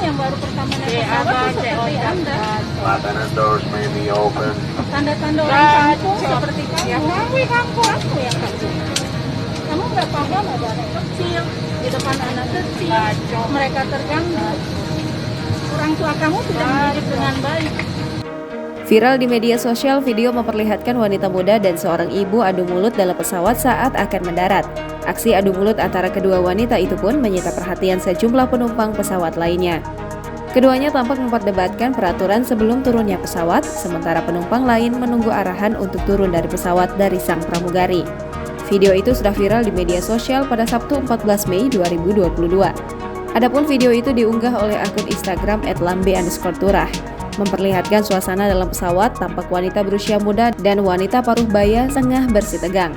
yang baru pertama naik pesawat tuh seperti Anda. Maintenance doors may be open. Tanda-tanda orang kampung seperti kamu. Kamu yang kampung. Kamu nggak paham ada anak kecil di depan anak kecil. Mereka terganggu. Orang tua kamu tidak mendidik dengan baik. Viral di media sosial, video memperlihatkan wanita muda dan seorang ibu adu mulut dalam pesawat saat akan mendarat. Aksi adu mulut antara kedua wanita itu pun menyita perhatian sejumlah penumpang pesawat lainnya. Keduanya tampak memperdebatkan peraturan sebelum turunnya pesawat, sementara penumpang lain menunggu arahan untuk turun dari pesawat dari sang pramugari. Video itu sudah viral di media sosial pada Sabtu 14 Mei 2022. Adapun video itu diunggah oleh akun Instagram @lambe_turah. Memperlihatkan suasana dalam pesawat, tampak wanita berusia muda dan wanita paruh baya tengah bersih tegang.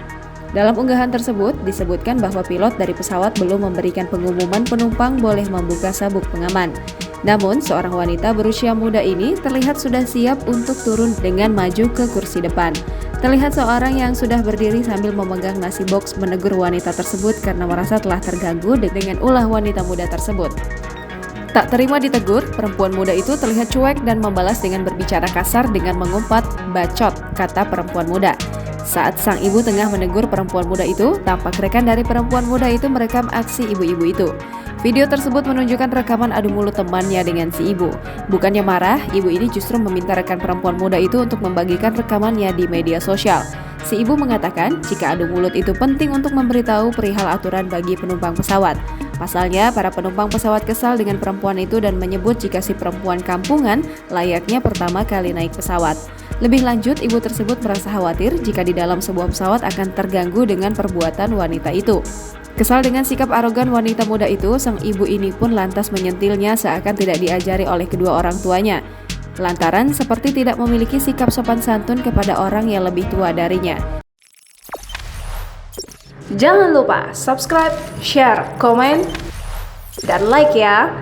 Dalam unggahan tersebut, disebutkan bahwa pilot dari pesawat belum memberikan pengumuman penumpang boleh membuka sabuk pengaman. Namun, seorang wanita berusia muda ini terlihat sudah siap untuk turun dengan maju ke kursi depan. Terlihat seorang yang sudah berdiri sambil memegang nasi box menegur wanita tersebut karena merasa telah terganggu dengan ulah wanita muda tersebut. Tak terima ditegur, perempuan muda itu terlihat cuek dan membalas dengan berbicara kasar dengan mengumpat, "Bacot," kata perempuan muda. Saat sang ibu tengah menegur perempuan muda itu, tampak rekan dari perempuan muda itu merekam aksi ibu-ibu itu. Video tersebut menunjukkan rekaman adu mulut temannya dengan si ibu. Bukannya marah, ibu ini justru meminta rekan perempuan muda itu untuk membagikan rekamannya di media sosial. Si ibu mengatakan jika adu mulut itu penting untuk memberitahu perihal aturan bagi penumpang pesawat. Pasalnya, para penumpang pesawat kesal dengan perempuan itu dan menyebut jika si perempuan kampungan layaknya pertama kali naik pesawat. Lebih lanjut, ibu tersebut merasa khawatir jika di dalam sebuah pesawat akan terganggu dengan perbuatan wanita itu. Kesal dengan sikap arogan wanita muda itu, sang ibu ini pun lantas menyentilnya seakan tidak diajari oleh kedua orang tuanya. Lantaran seperti tidak memiliki sikap sopan santun kepada orang yang lebih tua darinya. Jangan lupa subscribe, share, komen, dan like ya!